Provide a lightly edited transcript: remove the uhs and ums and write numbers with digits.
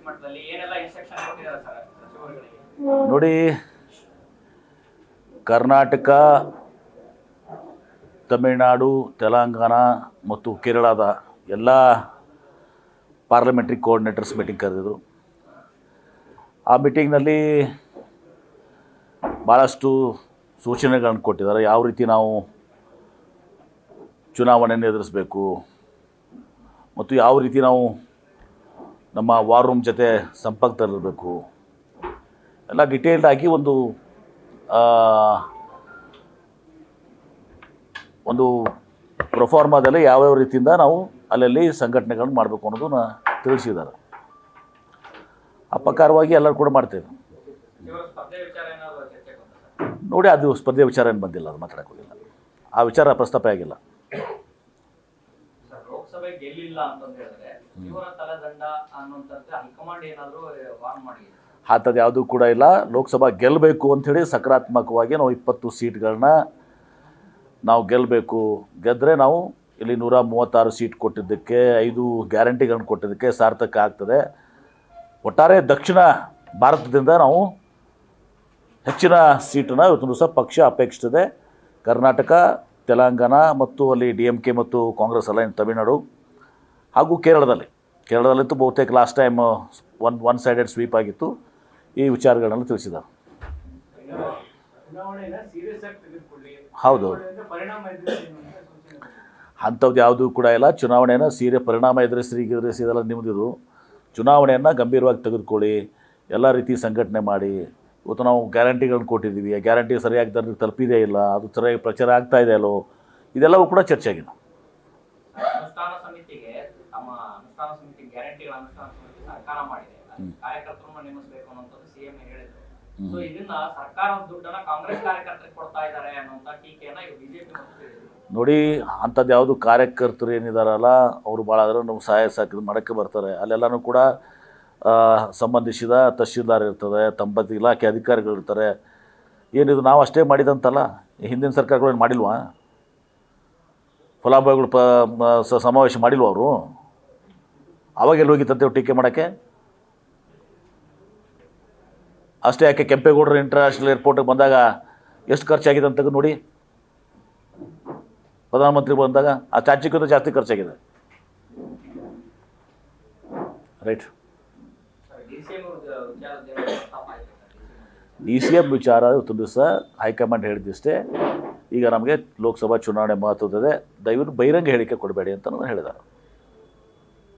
ಮಟ್ಟದಲ್ಲಿ ಏನೆಲ್ಲ ಇನ್ಸ್ಟ್ರಕ್ಷನ್ ಕೊಟ್ಟಿದ್ದಾರೆ ಸರ್ ಸಚಿವರುಗಳಿಗೆ? ನೋಡಿ, ಕರ್ನಾಟಕ, ತಮಿಳುನಾಡು, ತೆಲಂಗಾಣ ಮತ್ತು ಕೇರಳದ ಎಲ್ಲ ಪಾರ್ಲಿಮೆಂಟ್ರಿ ಕೋಆರ್ಡಿನೇಟರ್ಸ್ ಮೀಟಿಂಗ್ ಕರೆದಿದ್ರು. ಆ ಮೀಟಿಂಗ್ನಲ್ಲಿ ಭಾಳಷ್ಟು ಸೂಚನೆಗಳನ್ನು ಕೊಟ್ಟಿದ್ದಾರೆ. ಯಾವ ರೀತಿ ನಾವು ಚುನಾವಣೆಯನ್ನು ಎದುರಿಸಬೇಕು ಮತ್ತು ಯಾವ ರೀತಿ ನಾವು ನಮ್ಮ ವಾರ್ ರೂಮ್ ಜೊತೆ ಸಂಪರ್ಕದಲ್ಲಿರಬೇಕು ಎಲ್ಲ ಡಿಟೇಲ್ಡ್ ಆಗಿ ಒಂದು ಪ್ರೊಫಾರ್ಮಾದಲ್ಲಿ ಯಾವ್ಯಾವ ರೀತಿಯಿಂದ ನಾವು ಅಲ್ಲಲ್ಲಿ ಸಂಘಟನೆಗಳನ್ನು ಮಾಡಬೇಕು ಅನ್ನೋದನ್ನ ತಿಳಿಸಿದ್ದಾರೆ. ಆ ಪ್ರಕಾರವಾಗಿ ಎಲ್ಲರೂ ಕೂಡ ಮಾಡ್ತೇವೆ. ನೋಡಿ, ಅದು ಸ್ಪರ್ಧೆ ವಿಚಾರ ಏನು ಬಂದಿಲ್ಲ, ಅದು ಮಾತಾಡಕ್ಕೆ ಹೋಗಿಲ್ಲ, ಆ ವಿಚಾರ ಪ್ರಸ್ತಾಪ ಆಗಿಲ್ಲ. ಲೋಕಸಭೆ ಗೆಲ್ಲಿಲ್ಲ ಅಂತ ಹೇಳಿದ್ರೆ ಇವರ ತಲೆದಂಡ ಅನ್ನುವಂಥದ್ದು ಹೈಕಮಾಂಡ್ ಏನಾದರೂ ವಾರ್ನ್ ಮಾಡಿದೆ? ಅಂಥದ್ದು ಯಾವುದೂ ಕೂಡ ಇಲ್ಲ. ಲೋಕಸಭಾ ಗೆಲ್ಲಬೇಕು ಅಂಥೇಳಿ ಸಕಾರಾತ್ಮಕವಾಗಿ ನಾವು 20 ಸೀಟ್ಗಳನ್ನ ನಾವು ಗೆಲ್ಲಬೇಕು. ಗೆದ್ದರೆ ನಾವು ಇಲ್ಲಿ 136 ಸೀಟ್ ಕೊಟ್ಟಿದ್ದಕ್ಕೆ, 5 ಗ್ಯಾರಂಟಿಗಳನ್ನು ಕೊಟ್ಟಿದ್ದಕ್ಕೆ ಸಾರ್ಥಕ ಆಗ್ತದೆ. ಒಟ್ಟಾರೆ ದಕ್ಷಿಣ ಭಾರತದಿಂದ ನಾವು ಹೆಚ್ಚಿನ ಸೀಟನ್ನು ಇವತ್ತು ದಿವಸ ಪಕ್ಷ ಅಪೇಕ್ಷಿಸಿದೆ. ಕರ್ನಾಟಕ, ತೆಲಂಗಾಣ ಮತ್ತು ಅಲ್ಲಿ DMK ಮತ್ತು ಕಾಂಗ್ರೆಸ್ ಅಲೈನ್ ತಮಿಳುನಾಡು ಹಾಗೂ ಕೇರಳದಲ್ಲಂತೂ ಬಹುತೇಕ last time one sided sweep ಆಗಿತ್ತು. ಈ ವಿಚಾರಗಳನ್ನೆಲ್ಲ ತಿಳಿಸಿದ್ದಾರೆ. ಹೌದು, ಅಂಥದ್ದು ಯಾವುದೂ ಕೂಡ ಇಲ್ಲ. ಚುನಾವಣೆಯನ್ನು ಪರಿಣಾಮ ಎದುರಿಸಿದೆಲ್ಲ ನಿಮ್ಮದಿದು. ಚುನಾವಣೆಯನ್ನು ಗಂಭೀರವಾಗಿ ತೆಗೆದುಕೊಳ್ಳಿ, ಎಲ್ಲ ರೀತಿ ಸಂಘಟನೆ ಮಾಡಿ. ಇವತ್ತು ನಾವು ಗ್ಯಾರಂಟಿಗಳನ್ನ ಕೊಟ್ಟಿದ್ದೀವಿ, ಆ ಗ್ಯಾರಂಟಿ ಸರಿಯಾಗಿ ಜನರಿಗೆ ತಲುಪಿದೇ ಇಲ್ಲ, ಅದು ಸರಿಯಾಗಿ ಪ್ರಚಾರ ಆಗ್ತಾ ಇದೆ ಅಲ್ಲೋ, ಇದೆಲ್ಲವೂ ಕೂಡ ಚರ್ಚೆ ಆಗಿದೆ. ಅನುಷ್ಠಾನ ಸಮಿತಿಗೆ ಗ್ಯಾರಂಟಿಗಳ ಅನುಷ್ಠಾನ ಸಮಿತಿ ಸರ್ಕಾರ ಮಾಡಿದೆ, ಕಾರ್ಯಕರ್ತರನ್ನು ನೇಮಿಸಬೇಕು ಅನ್ನೋಂಥದ್ದು CM ಹೇಳಿದ್ರು. ಸೊ ಇದನ್ನ ಸರ್ಕಾರದ ದುಡ್ಡನ್ನ ಕಾಂಗ್ರೆಸ್ ಕಾರ್ಯಕರ್ತರಿಗೆ ಕೊಡ್ತಾ ಇದ್ದಾರೆ ಅನ್ನುವಂಥ ಟೀಕೆಯನ್ನ ಈಗ BJP ನೋಡಿ, ಅಂಥದ್ದು ಯಾವುದು ಕಾರ್ಯಕರ್ತರು ಏನಿದಾರಲ್ಲ ಅವರು ಭಾಳ ಅದರ ನಾವು ಸಹಾಯ ಮಾಡೋಕ್ಕೆ ಬರ್ತಾರೆ. ಅಲ್ಲೆಲ್ಲನೂ ಕೂಡ ಸಂಬಂಧಿಸಿದ ತಹಶೀಲ್ದಾರ್ ಇರ್ತದೆ, ಸಂಬಂಧಿತ ಇಲಾಖೆ ಅಧಿಕಾರಿಗಳಿರ್ತಾರೆ. ಏನಿದು ನಾವು ಅಷ್ಟೇ ಮಾಡಿದಂತಲ್ಲ, ಹಿಂದಿನ ಸರ್ಕಾರಗಳು ಏನು ಮಾಡಿಲ್ವಾ? ಫಲಾನುಭವಿಗಳು ಸಮಾವೇಶ ಮಾಡಿಲ್ವ ಅವರು? ಅವಾಗೆಲ್ಲ ಹೋಗಿತ್ತಂತೆ ಟೀಕೆ ಮಾಡೋಕ್ಕೆ? ಅಷ್ಟೇ ಯಾಕೆ ಕೆಂಪೇಗೌಡರು ಇಂಟರ್ನ್ಯಾಷನಲ್ ಏರ್ಪೋರ್ಟಿಗೆ ಬಂದಾಗ ಎಷ್ಟು ಖರ್ಚಾಗಿದೆ ಅಂತ ನೋಡಿ, ಪ್ರಧಾನಮಂತ್ರಿ ಬಂದಾಗ ಆ ಚಾಚಿಕ್ಕಿಂತ ಜಾಸ್ತಿ ಖರ್ಚಾಗಿದೆ. ರೈಟ್. DCM ವಿಚಾರ ಇವತ್ತು ದಿವಸ ಹೈಕಮಾಂಡ್ ಹೇಳಿದ್ದಷ್ಟೇ. ಈಗ ನಮಗೆ ಲೋಕಸಭಾ ಚುನಾವಣೆ ಮಹತ್ವದಿದೆ, ದಯವಿಟ್ಟು ಬಹಿರಂಗ ಹೇಳಿಕೆ ಕೊಡಬೇಡಿ ಅಂತ ಹೇಳಿದ್ದಾರೆ.